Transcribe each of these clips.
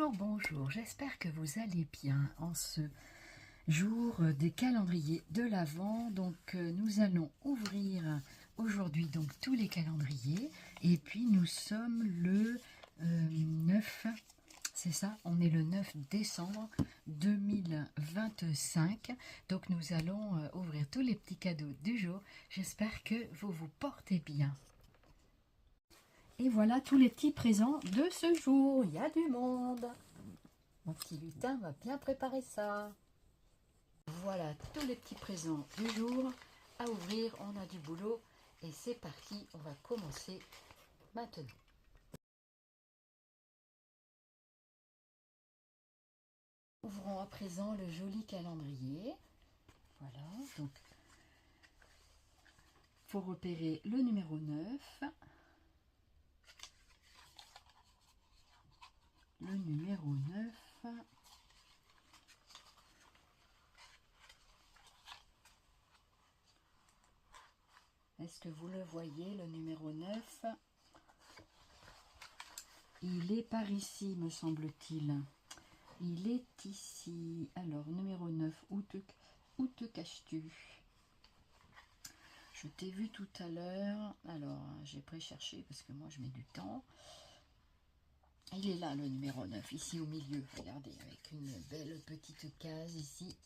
Bonjour, bonjour, j'espère que vous allez bien en ce jour des calendriers de l'Avent. Donc nous allons ouvrir aujourd'hui donc tous les calendriers et puis nous sommes le 9, c'est ça, on est le 9 décembre 2025. Donc nous allons ouvrir tous les petits cadeaux du jour. J'espère que vous vous portez bien. Et voilà tous les petits présents de ce jour. Il y a du monde. Mon petit lutin va bien préparer ça. Voilà tous les petits présents du jour à ouvrir. On a du boulot et c'est parti. On va commencer maintenant. Ouvrons à présent le joli calendrier. Voilà, donc il faut repérer le numéro 9. Le numéro 9. Est-ce que vous le voyez, le numéro 9? Il est par ici, me semble-t-il. Il est ici. Alors, numéro 9, où te caches-tu? Je t'ai vu tout à l'heure. Alors, j'ai pré-cherché parce que moi, je mets du temps. Il est là, le numéro 9, ici au milieu. Regardez, avec une belle petite case ici.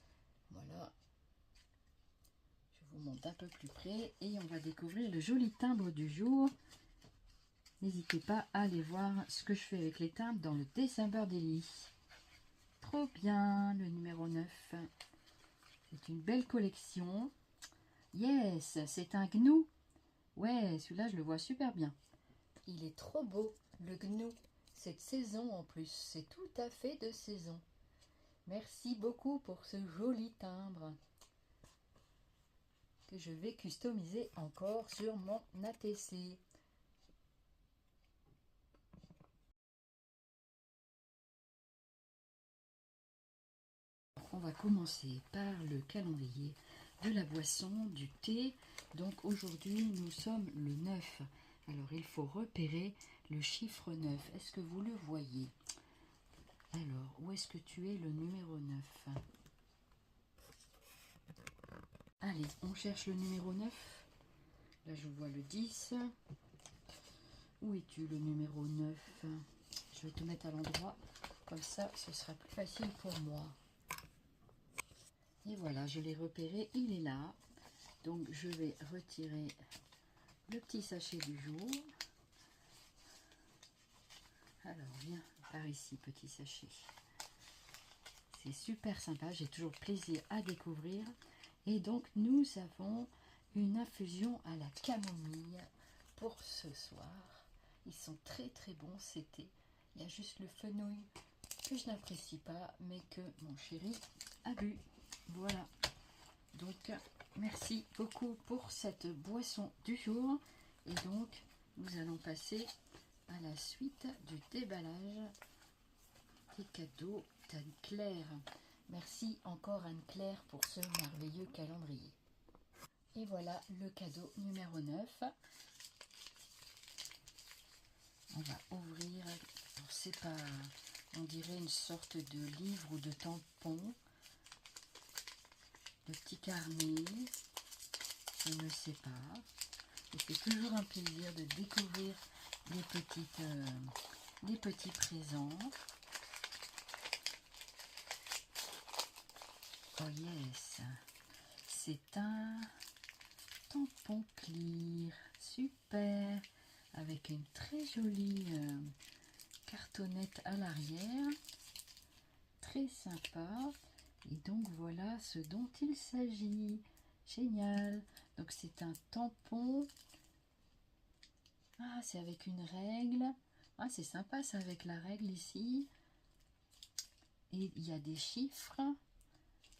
Voilà. Je vous montre un peu plus près et on va découvrir le joli timbre du jour. N'hésitez pas à aller voir ce que je fais avec les timbres dans le December Daily. Trop bien, le numéro 9. C'est une belle collection. Yes, c'est un gnou. Ouais, celui-là, je le vois super bien. Il est trop beau, le gnou. C'est de saison en plus. C'est tout à fait de saison. Merci beaucoup pour ce joli timbre que je vais customiser encore sur mon ATC. On va commencer par le calendrier de la boisson, du thé. Donc aujourd'hui, nous sommes le 9. Alors, il faut repérer le chiffre 9. Est-ce que vous le voyez? Alors, où est-ce que tu es, le numéro 9? Allez, on cherche le numéro 9. Là, je vois le 10. Où es-tu, le numéro 9? Je vais te mettre à l'endroit. Comme ça, ce sera plus facile pour moi. Et voilà, je l'ai repéré. Il est là. Donc, je vais retirer le petit sachet du jour. Alors, viens par ici, petit sachet. C'est super sympa, j'ai toujours plaisir à découvrir. Et donc, nous avons une infusion à la camomille pour ce soir. Ils sont très très bons, c'était. Il y a juste le fenouil que je n'apprécie pas, mais que mon chéri a bu. Voilà. Donc, merci beaucoup pour cette boisson du jour. Et donc, nous allons passer à la suite du déballage des cadeaux d'Anne-Claire. Merci encore Anne-Claire pour ce merveilleux calendrier. Et voilà le cadeau numéro 9. On va ouvrir, c'est pas, on dirait une sorte de livre ou de tampon, de petit carnet, je ne sais pas. Et c'est toujours un plaisir de découvrir les petits présents. Oh yes, c'est un tampon clear, super, avec une très jolie cartonnette à l'arrière, très sympa. Et donc voilà ce dont il s'agit, génial. Donc c'est un tampon, ah c'est avec une règle, ah c'est sympa, c'est avec la règle ici, et il y a des chiffres.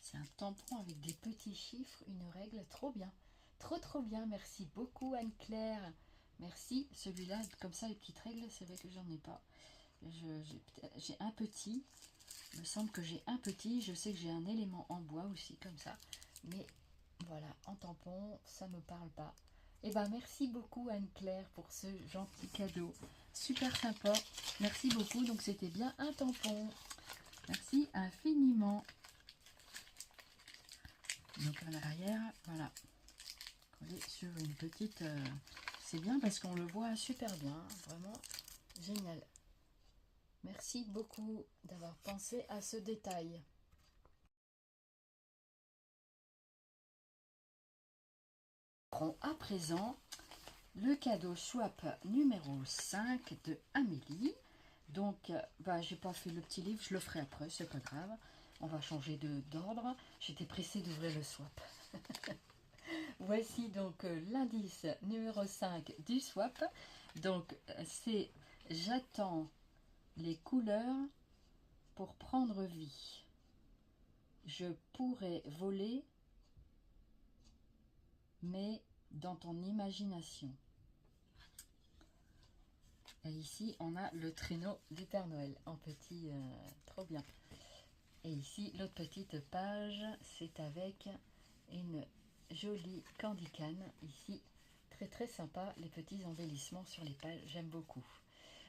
C'est un tampon avec des petits chiffres, une règle, trop bien. Trop bien, merci beaucoup Anne-Claire. Merci, celui-là, comme ça les petites règles, c'est vrai que j'en ai pas. J'ai un petit, il me semble que j'ai un petit, je sais que j'ai un élément en bois aussi, comme ça. Mais voilà, en tampon, ça me parle pas. Eh ben, merci beaucoup Anne-Claire pour ce gentil cadeau. Super sympa. Merci beaucoup. Donc, c'était bien un tampon. Merci infiniment. Donc, à l'arrière, voilà. Collé sur une petite... c'est bien parce qu'on le voit super bien. Vraiment génial. Merci beaucoup d'avoir pensé à ce détail. À présent, le cadeau swap numéro 5 de Amélie. Donc, j'ai pas fait le petit livre, je le ferai après, c'est pas grave. On va changer d'ordre. J'étais pressée d'ouvrir le swap. Voici donc l'indice numéro 5 du swap. Donc, c'est j'attends les couleurs pour prendre vie. Je pourrais voler, mais dans ton imagination. Et ici, on a le traîneau du Père Noël en petit, trop bien. Et ici, l'autre petite page, c'est avec une jolie candy can. Ici, très très sympa, les petits embellissements sur les pages, j'aime beaucoup.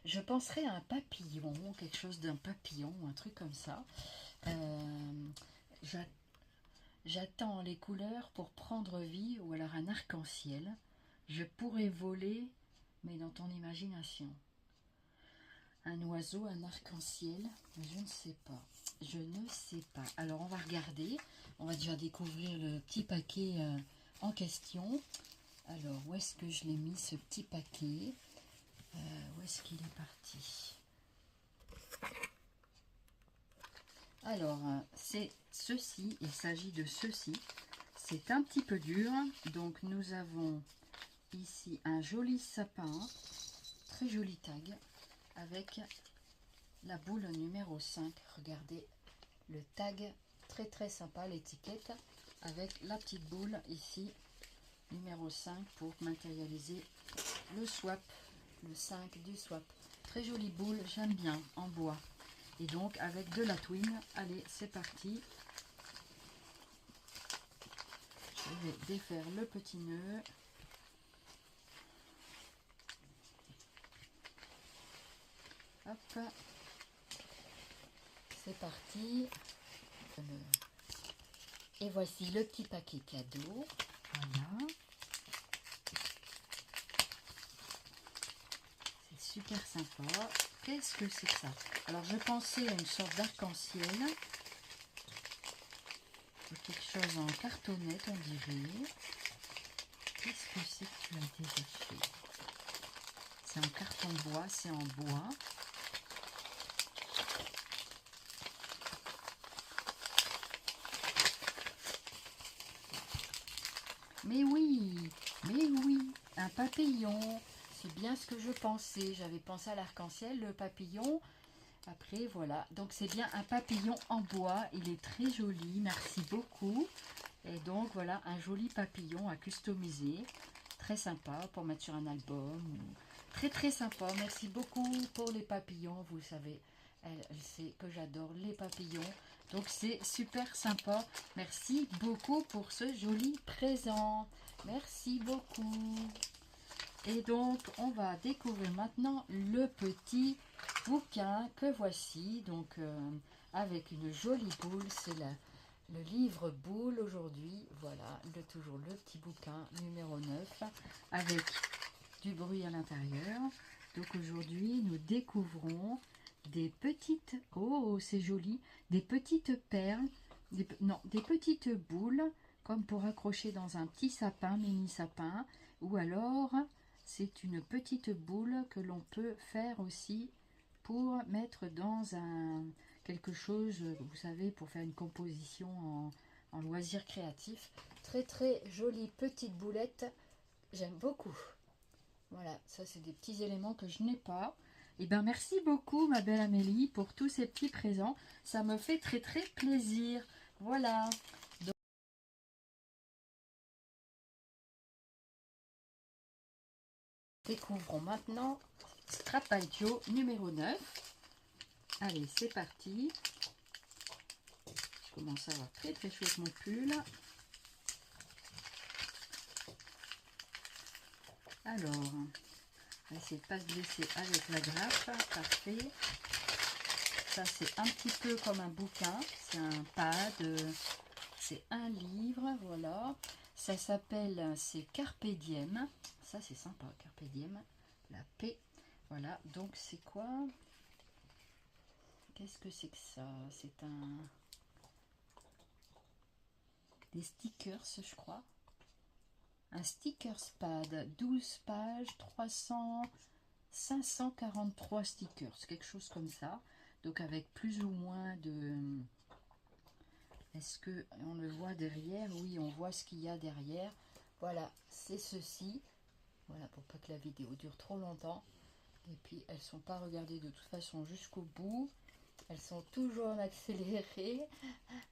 Je penserais à un papillon, quelque chose d'un papillon, un truc comme ça. J'attends les couleurs pour prendre vie, ou alors un arc-en-ciel. Je pourrais voler, mais dans ton imagination. Un oiseau, un arc-en-ciel, je ne sais pas. Je ne sais pas. Alors, on va regarder. On va déjà découvrir le petit paquet en question. Alors, où est-ce que je l'ai mis, ce petit paquet? Où est-ce qu'il est parti? Alors, c'est ceci. Il s'agit de ceci. C'est un petit peu dur. Donc, nous avons ici un joli sapin. Très joli tag. Avec la boule numéro 5. Regardez le tag, très très sympa, l'étiquette, avec la petite boule ici, numéro 5, pour matérialiser le swap, le 5 du swap. Très jolie boule, j'aime bien, en bois. Et donc avec de la twine. Allez, c'est parti. Je vais défaire le petit nœud. Hop. C'est parti. Et voici le petit paquet cadeau. Voilà. C'est super sympa. Qu'est-ce que c'est que ça? Alors, je pensais à une sorte d'arc-en-ciel. Quelque chose en cartonnette, on dirait. Qu'est-ce que c'est que tu as déjà fait? C'est en carton bois, c'est en bois. Mais oui, un papillon. C'est bien ce que je pensais. J'avais pensé à l'arc-en-ciel, le papillon. Après, voilà. Donc, c'est bien un papillon en bois. Il est très joli. Merci beaucoup. Et donc, voilà, un joli papillon à customiser. Très sympa pour mettre sur un album. Très, très sympa. Merci beaucoup pour les papillons. Vous savez, elle sait que j'adore les papillons. Donc, c'est super sympa. Merci beaucoup pour ce joli présent. Merci beaucoup. Et donc, on va découvrir maintenant le petit bouquin que voici. Donc, avec une jolie boule. C'est le livre boule aujourd'hui. Voilà, toujours le petit bouquin numéro 9. Avec du bruit à l'intérieur. Donc, aujourd'hui, nous découvrons des petites... Oh, c'est joli. Des petites perles. Des petites boules. Comme pour accrocher dans un petit sapin, mini sapin. Ou alors... c'est une petite boule que l'on peut faire aussi pour mettre dans quelque chose, vous savez, pour faire une composition en loisir créatif. Très très jolie petite boulette, j'aime beaucoup. Voilà, ça c'est des petits éléments que je n'ai pas. Et bien merci beaucoup ma belle Amélie pour tous ces petits présents. Ça me fait très très plaisir. Voilà. Découvrons maintenant Strapaggio numéro 9. Allez, c'est parti. Je commence à avoir très très chaud avec mon pull. Alors, on va essayer de ne pas se blesser avec la grappe. Parfait. Ça, c'est un petit peu comme un bouquin. C'est un pad. C'est un livre. Voilà. Ça s'appelle, c'est Carpe Diem. Ça, c'est sympa. Carpe Diem. La paix. Voilà. Donc, c'est quoi? Qu'est-ce que c'est que ça? C'est des stickers, je crois. Un stickers pad, 12 pages, 543 stickers, quelque chose comme ça. Donc avec plus ou moins de... Est-ce que on le voit derrière? Oui, on voit ce qu'il y a derrière. Voilà, c'est ceci. Voilà, pour pas que la vidéo dure trop longtemps. Et puis, elles sont pas regardées de toute façon jusqu'au bout. Elles sont toujours en accéléré.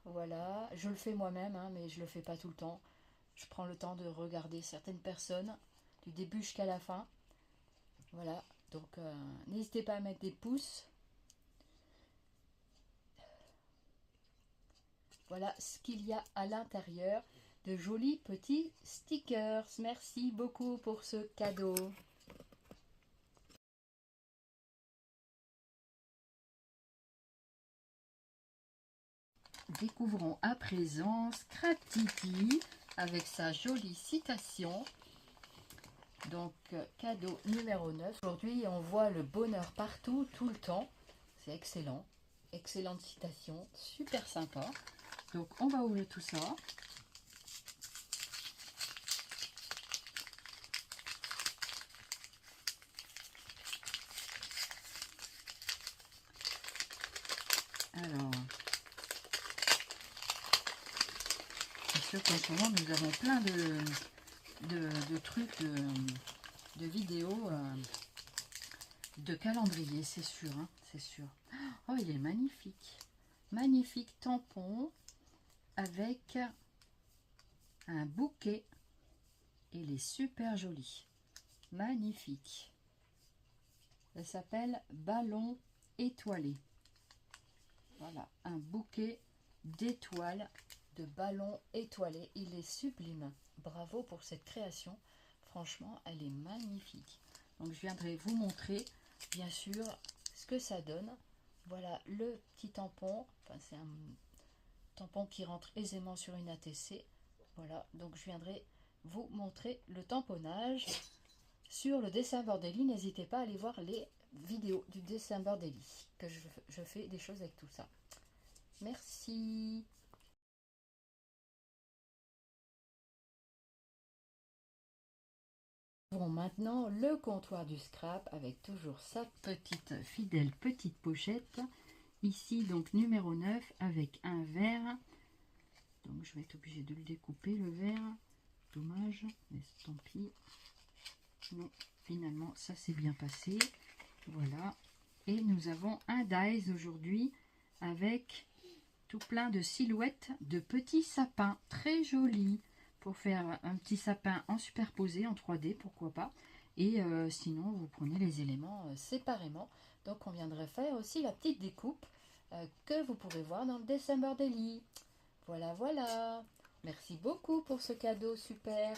Voilà, je le fais moi-même, hein, mais je le fais pas tout le temps. Je prends le temps de regarder certaines personnes du début jusqu'à la fin. Voilà, donc n'hésitez pas à mettre des pouces. Voilà ce qu'il y a à l'intérieur. De jolis petits stickers. Merci beaucoup pour ce cadeau. Découvrons à présent Scraptiti avec sa jolie citation. Donc, cadeau numéro 9. Aujourd'hui, on voit le bonheur partout, tout le temps. C'est excellent. Excellente citation. Super sympa. Donc, on va ouvrir tout ça. Alors, c'est sûr qu'en ce moment, nous avons plein de trucs, de vidéos, de calendrier, c'est sûr, hein, c'est sûr. Oh, il est magnifique. Magnifique tampon avec un bouquet. Il est super joli. Magnifique. Elle s'appelle Ballon étoilé. Voilà, un bouquet d'étoiles, de ballons étoilés. Il est sublime. Bravo pour cette création. Franchement, elle est magnifique. Donc, je viendrai vous montrer, bien sûr, ce que ça donne. Voilà le petit tampon. Enfin, c'est un tampon qui rentre aisément sur une ATC. Voilà, donc je viendrai vous montrer le tamponnage sur le December Daily. N'hésitez pas à aller voir les vidéos du December Daily, que je fais des choses avec tout ça. Merci. Nous ouvrons maintenant le comptoir du scrap avec toujours sa petite fidèle petite pochette. Ici donc numéro 9 avec un verre. Donc je vais être obligée de le découper le verre. Dommage, mais tant pis. Non, finalement ça s'est bien passé. Voilà. Et nous avons un dies aujourd'hui avec tout plein de silhouettes de petits sapins très jolis pour faire un petit sapin en superposé en 3D, pourquoi pas. Et sinon vous prenez les éléments séparément. Donc on viendrait faire aussi la petite découpe que vous pourrez voir dans le December Daily. Voilà, voilà. Merci beaucoup pour ce cadeau super.